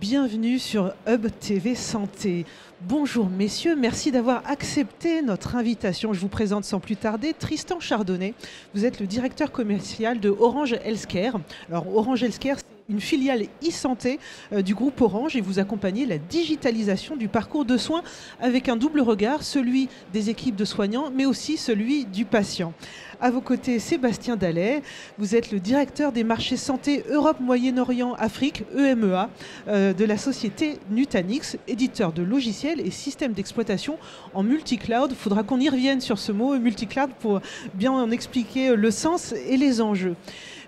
Bienvenue sur Hub TV Santé. Bonjour messieurs, merci d'avoir accepté notre invitation. Je vous présente sans plus tarder Tristan Chardonnay. Vous êtes le directeur commercial de Orange Healthcare. Alors Orange Healthcare, c'est une filiale e-santé du groupe Orange et vous accompagnez la digitalisation du parcours de soins avec un double regard, celui des équipes de soignants mais aussi celui du patient. À vos côtés, Sébastien Dallet, vous êtes le directeur des marchés santé Europe, Moyen-Orient, Afrique, EMEA, de la société Nutanix, éditeur de logiciels et systèmes d'exploitation en multi-cloud. Il faudra qu'on y revienne sur ce mot multi-cloud pour bien en expliquer le sens et les enjeux.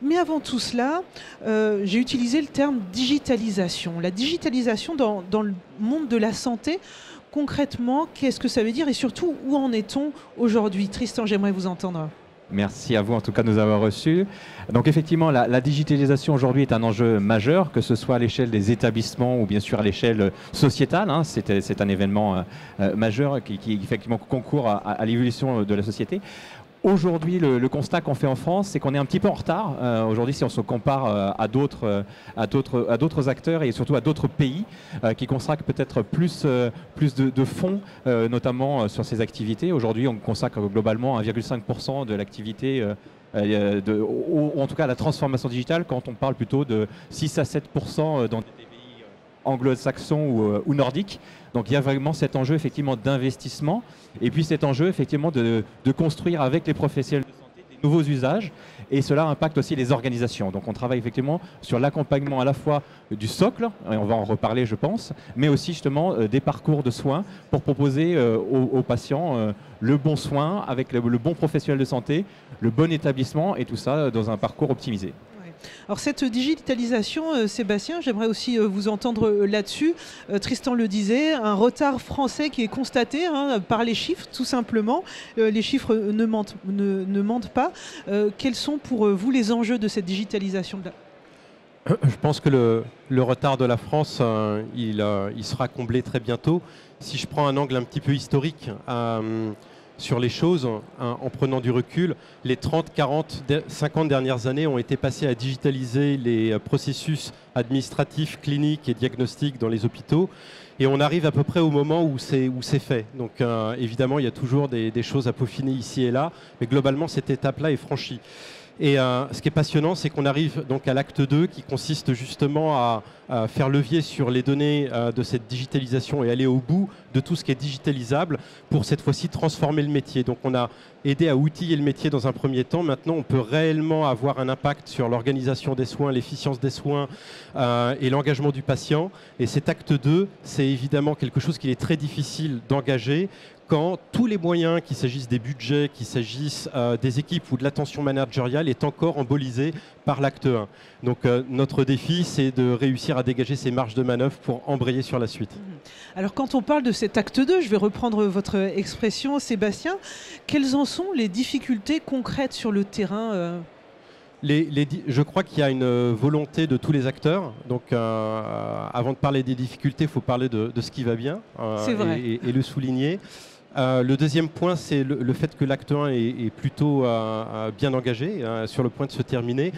Mais avant tout cela, j'ai utilisé le terme digitalisation. La digitalisation dans le monde de la santé, concrètement, qu'est-ce que ça veut dire et surtout, où en est-on aujourd'hui? Tristan, j'aimerais vous entendre. Merci à vous en tout cas de nous avoir reçus. Donc effectivement, la digitalisation aujourd'hui est un enjeu majeur, que ce soit à l'échelle des établissements ou bien sûr à l'échelle sociétale. C'est un événement majeur qui effectivement concourt à l'évolution de la société. Aujourd'hui, le constat qu'on fait en France, c'est qu'on est un petit peu en retard. Aujourd'hui, si on se compare à d'autres acteurs et surtout à d'autres pays qui consacrent peut-être plus de fonds, notamment sur ces activités. Aujourd'hui, on consacre globalement 1,5% de l'activité, ou en tout cas à la transformation digitale, quand on parle plutôt de 6 à 7% dans des pays anglo-saxons ou nordiques. Donc il y a vraiment cet enjeu effectivement d'investissement et puis cet enjeu effectivement de construire avec les professionnels de santé des nouveaux usages et cela impacte aussi les organisations. Donc on travaille effectivement sur l'accompagnement à la fois du socle, et on va en reparler je pense, mais aussi justement des parcours de soins pour proposer aux patients le bon soin avec le bon professionnel de santé, le bon établissement et tout ça dans un parcours optimisé. Alors cette digitalisation, Sébastien, j'aimerais aussi vous entendre là-dessus. Tristan le disait, un retard français qui est constaté par les chiffres, tout simplement. Les chiffres ne mentent pas. Quels sont pour vous les enjeux de cette digitalisation ? Je pense que le retard de la France, il sera comblé très bientôt. Si je prends un angle un petit peu historique, sur les choses, en prenant du recul, les 30, 40, 50 dernières années ont été passées à digitaliser les processus administratifs, cliniques et diagnostiques dans les hôpitaux. Et on arrive à peu près au moment où c'est fait. Donc évidemment, il y a toujours des choses à peaufiner ici et là, mais globalement, cette étape-là est franchie. Et ce qui est passionnant, c'est qu'on arrive donc à l'acte 2 qui consiste justement à faire levier sur les données de cette digitalisation et aller au bout de tout ce qui est digitalisable pour cette fois-ci transformer le métier. Donc on a aidé à outiller le métier dans un premier temps. Maintenant, on peut réellement avoir un impact sur l'organisation des soins, l'efficience des soins et l'engagement du patient. Et cet acte 2, c'est évidemment quelque chose qu'il est très difficile d'engager quand tous les moyens, qu'il s'agisse des budgets, qu'il s'agisse des équipes ou de l'attention managériale, est encore embolisé par l'acte 1. Donc notre défi, c'est de réussir à dégager ces marges de manœuvre pour embrayer sur la suite. Alors quand on parle de cet acte 2, je vais reprendre votre expression, Sébastien, quelles en sont les difficultés concrètes sur le terrain je crois qu'il y a une volonté de tous les acteurs. Donc, avant de parler des difficultés, il faut parler de ce qui va bien et le souligner. Le deuxième point, c'est le fait que l'acte 1 est plutôt bien engagé, sur le point de se terminer.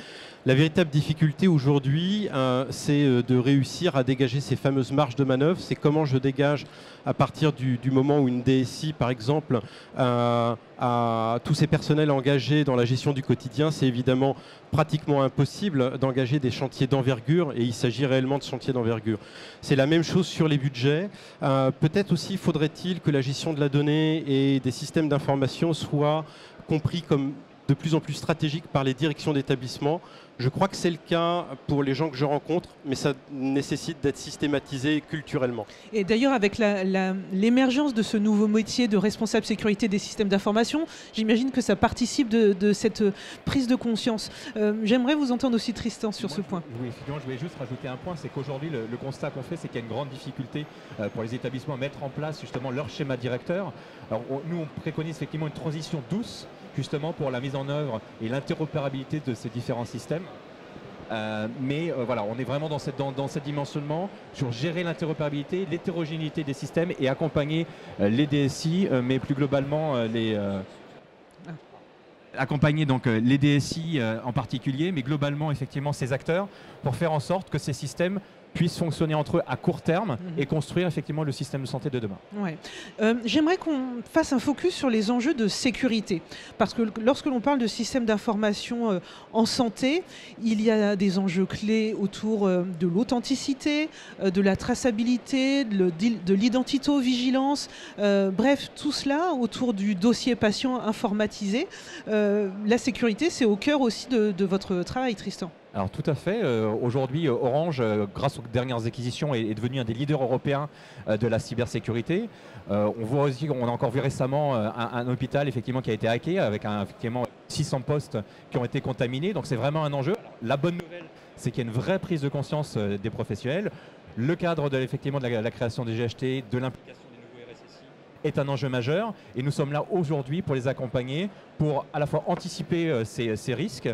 La véritable difficulté aujourd'hui, c'est de réussir à dégager ces fameuses marges de manœuvre. C'est comment je dégage à partir du moment où une DSI, par exemple, a tous ces personnels engagés dans la gestion du quotidien. C'est évidemment pratiquement impossible d'engager des chantiers d'envergure et il s'agit réellement de chantiers d'envergure. C'est la même chose sur les budgets. Peut-être aussi faudrait-il que la gestion de la donnée et des systèmes d'information soit compris comme de plus en plus stratégique par les directions d'établissement. Je crois que c'est le cas pour les gens que je rencontre, mais ça nécessite d'être systématisé culturellement. Et d'ailleurs, avec l'émergence de ce nouveau métier de responsable sécurité des systèmes d'information, j'imagine que ça participe de cette prise de conscience. J'aimerais vous entendre aussi, Tristan, sur ce point. Oui, effectivement, je voulais juste rajouter un point, c'est qu'aujourd'hui, le constat qu'on fait, c'est qu'il y a une grande difficulté pour les établissements à mettre en place justement leur schéma directeur. Alors, nous, on préconise effectivement une transition douce, justement pour la mise en œuvre et l'interopérabilité de ces différents systèmes. Mais voilà, on est vraiment dans cette dimensionnement sur gérer l'interopérabilité, l'hétérogénéité des systèmes et accompagner les DSI, mais plus globalement accompagner donc les DSI en particulier, mais globalement effectivement ces acteurs pour faire en sorte que ces systèmes puissent fonctionner entre eux à court terme et construire effectivement le système de santé de demain. Ouais. J'aimerais qu'on fasse un focus sur les enjeux de sécurité. Parce que lorsque l'on parle de système d'information en santé, il y a des enjeux clés autour de l'authenticité, de la traçabilité, de l'identito-vigilance. Bref, tout cela autour du dossier patient informatisé. La sécurité, c'est au cœur aussi de votre travail, Tristan. Alors tout à fait. Aujourd'hui, Orange, grâce aux dernières acquisitions, est devenu un des leaders européens de la cybersécurité. On voit aussi, on a encore vu récemment un hôpital effectivement qui a été hacké avec effectivement 600 postes qui ont été contaminés. Donc c'est vraiment un enjeu. La bonne nouvelle, c'est qu'il y a une vraie prise de conscience des professionnels. Le cadre effectivement de la création des GHT, de l'implication des nouveaux RSSI est un enjeu majeur et nous sommes là aujourd'hui pour les accompagner, pour à la fois anticiper ces risques,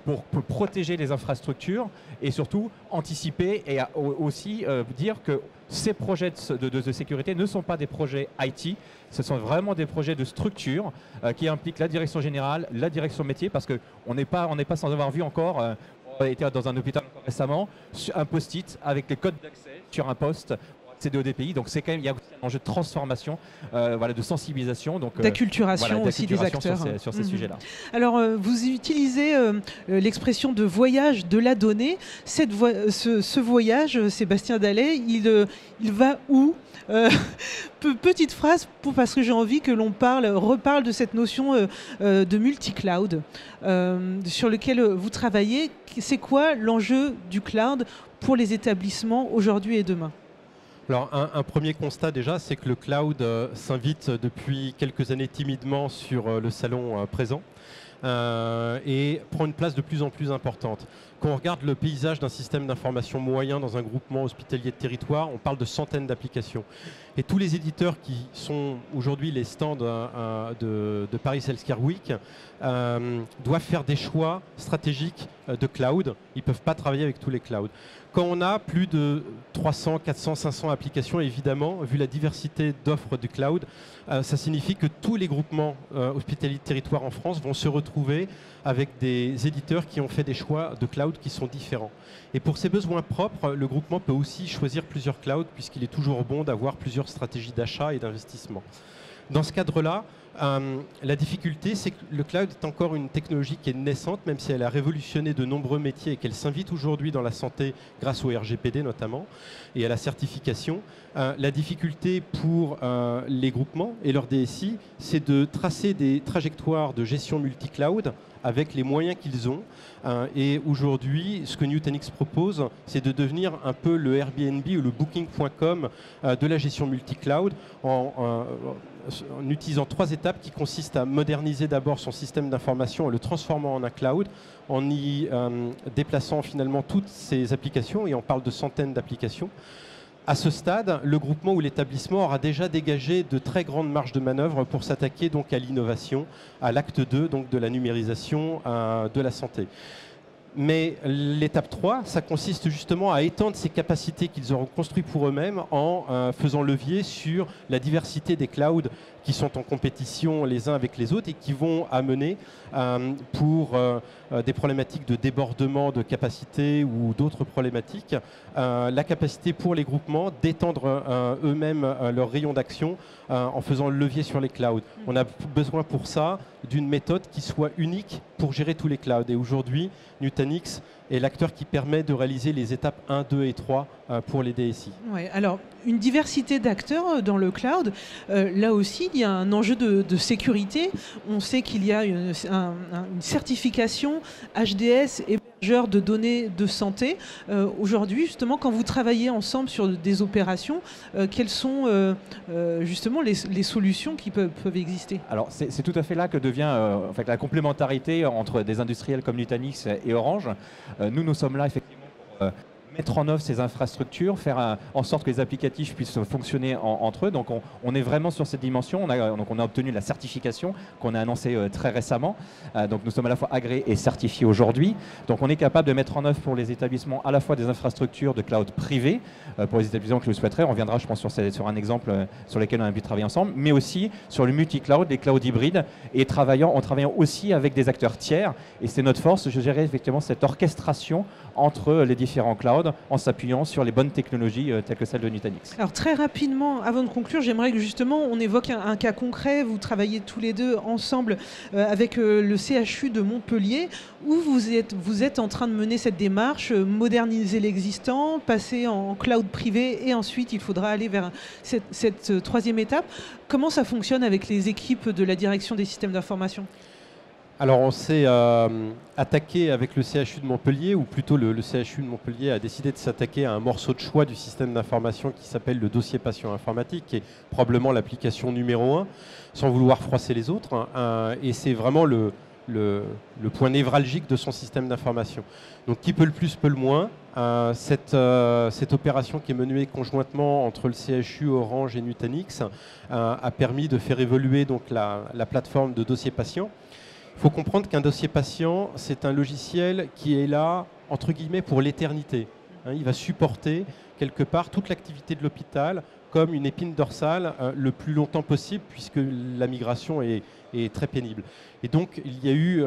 pour protéger les infrastructures et surtout anticiper et aussi dire que ces projets de sécurité ne sont pas des projets IT, ce sont vraiment des projets de structure qui impliquent la direction générale, la direction métier, parce qu'on n'est pas sans avoir vu encore, on a été dans un hôpital récemment, un post-it avec les codes d'accès sur un poste accéder au DPI. Donc c'est quand même, il y a aussi un enjeu de transformation, de sensibilisation, donc d'acculturation aussi des acteurs sur ces sujets-là. Alors vous utilisez l'expression de voyage de la donnée. Ce voyage, Sébastien Dallet, il va où? Petite phrase parce que j'ai envie que l'on reparle de cette notion de multi-cloud sur lequel vous travaillez. C'est quoi l'enjeu du cloud pour les établissements aujourd'hui et demain? Alors un premier constat déjà, c'est que le cloud s'invite depuis quelques années timidement sur le salon présent et prend une place de plus en plus importante. Quand on regarde le paysage d'un système d'information moyen dans un groupement hospitalier de territoire, on parle de centaines d'applications. Et tous les éditeurs qui sont aujourd'hui les stands de Paris Healthcare Week doivent faire des choix stratégiques de cloud. Ils ne peuvent pas travailler avec tous les clouds. Quand on a plus de 300, 400, 500 applications, évidemment, vu la diversité d'offres du cloud, ça signifie que tous les groupements hospitaliers de territoire en France vont se retrouver avec des éditeurs qui ont fait des choix de cloud qui sont différents. Et pour ses besoins propres, le groupement peut aussi choisir plusieurs clouds puisqu'il est toujours bon d'avoir plusieurs stratégies d'achat et d'investissement. Dans ce cadre-là, la difficulté, c'est que le cloud est encore une technologie qui est naissante, même si elle a révolutionné de nombreux métiers et qu'elle s'invite aujourd'hui dans la santé grâce au RGPD notamment et à la certification. La difficulté pour les groupements et leurs DSI, c'est de tracer des trajectoires de gestion multi-cloud avec les moyens qu'ils ont. Et aujourd'hui, ce que Nutanix propose, c'est de devenir un peu le Airbnb ou le Booking.com de la gestion multi-cloud en utilisant 3 étapes qui consistent à moderniser d'abord son système d'information en le transformant en un cloud, en y déplaçant finalement toutes ces applications, et on parle de centaines d'applications. À ce stade, le groupement ou l'établissement aura déjà dégagé de très grandes marges de manœuvre pour s'attaquer donc à l'innovation, à l'acte 2 donc de la numérisation de la santé. Mais l'étape 3, ça consiste justement à étendre ces capacités qu'ils auront construites pour eux-mêmes en faisant levier sur la diversité des clouds qui sont en compétition les uns avec les autres et qui vont amener pour des problématiques de débordement de capacité ou d'autres problématiques, la capacité pour les groupements d'étendre eux-mêmes leur rayon d'action en faisant le levier sur les clouds. On a besoin pour ça d'une méthode qui soit unique pour gérer tous les clouds. Et aujourd'hui, Nutanix est l'acteur qui permet de réaliser les étapes 1, 2 et 3 pour les DSI. Ouais, alors, une diversité d'acteurs dans le cloud, là aussi, il y a un enjeu de sécurité. On sait qu'il y a une certification HDS hébergeur de données de santé. Aujourd'hui, justement, quand vous travaillez ensemble sur des opérations, quelles sont justement les solutions qui peuvent exister? Alors, c'est tout à fait là que devient en fait, la complémentarité entre des industriels comme Nutanix et Orange. Nous sommes là effectivement pour mettre en œuvre ces infrastructures, faire en sorte que les applicatifs puissent fonctionner entre eux. Donc on est vraiment sur cette dimension. On a obtenu la certification qu'on a annoncée très récemment. Donc nous sommes à la fois agréés et certifiés aujourd'hui. Donc on est capable de mettre en œuvre pour les établissements à la fois des infrastructures de cloud privées, pour les établissements qui le souhaiteraient. On reviendra, je pense, sur un exemple sur lequel on a pu travailler ensemble, mais aussi sur le multi-cloud, les clouds hybrides, et en travaillant aussi avec des acteurs tiers. Et c'est notre force, je dirais effectivement cette orchestration entre les différents clouds cloud en s'appuyant sur les bonnes technologies telles que celles de Nutanix. Alors très rapidement, avant de conclure, j'aimerais que justement on évoque un cas concret. Vous travaillez tous les deux ensemble avec le CHU de Montpellier, où vous êtes en train de mener cette démarche, moderniser l'existant, passer en cloud privé, et ensuite il faudra aller vers cette troisième étape. Comment ça fonctionne avec les équipes de la direction des systèmes d'information ? Alors on s'est attaqué avec le CHU de Montpellier, ou plutôt le CHU de Montpellier a décidé de s'attaquer à un morceau de choix du système d'information qui s'appelle le dossier patient informatique, qui est probablement l'application numéro 1, sans vouloir froisser les autres. Et c'est vraiment le point névralgique de son système d'information. Donc qui peut le plus, peut le moins. Cette opération qui est menée conjointement entre le CHU, Orange et Nutanix a permis de faire évoluer donc, la plateforme de dossier patient. Il faut comprendre qu'un dossier patient, c'est un logiciel qui est là, entre guillemets, pour l'éternité. Il va supporter quelque part toute l'activité de l'hôpital comme une épine dorsale le plus longtemps possible, puisque la migration est très pénible. Et donc, il y a eu,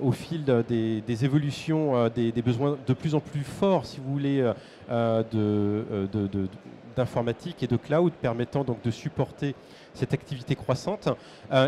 au fil des évolutions, des besoins de plus en plus forts, si vous voulez, d'informatique et de cloud, permettant donc de supporter cette activité croissante.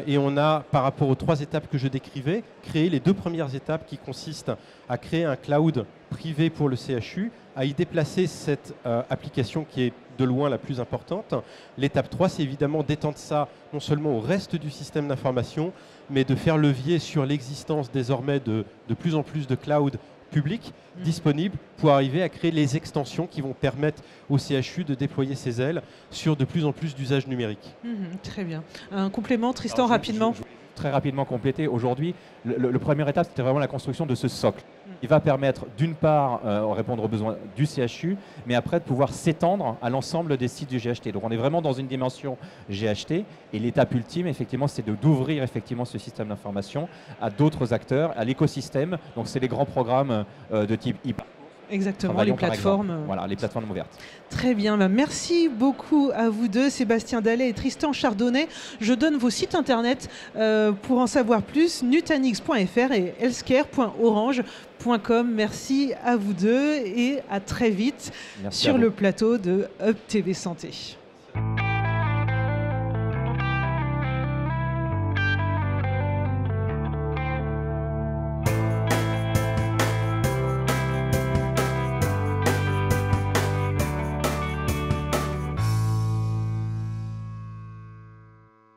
Et on a, par rapport aux 3 étapes que je décrivais, créé les 2 premières étapes qui consistent à créer un cloud privé pour le CHU, à y déplacer cette application qui est de loin la plus importante. L'étape 3, c'est évidemment d'étendre ça non seulement au reste du système d'information, mais de faire levier sur l'existence désormais de plus en plus de cloud publics disponibles pour arriver à créer les extensions qui vont permettre au CHU de déployer ses ailes sur de plus en plus d'usages numériques. Très bien. Un complément, Tristan, rapidement. Très rapidement compléter. Aujourd'hui, la première étape, c'était vraiment la construction de ce socle. Il va permettre, d'une part, répondre aux besoins du CHU, mais après, de pouvoir s'étendre à l'ensemble des sites du GHT. Donc, on est vraiment dans une dimension GHT. Et l'étape ultime, effectivement, c'est d'ouvrir effectivement ce système d'information à d'autres acteurs, à l'écosystème. Donc, c'est les grands programmes de type IPA. Exactement, les plateformes. Voilà, les plateformes ouvertes. Très bien, merci beaucoup à vous deux, Sébastien Dallet et Tristan Chardonnet. Je donne vos sites internet pour en savoir plus, nutanix.fr et healthcare.orange.com. Merci à vous deux et à très vite sur le plateau de Hub TV Santé.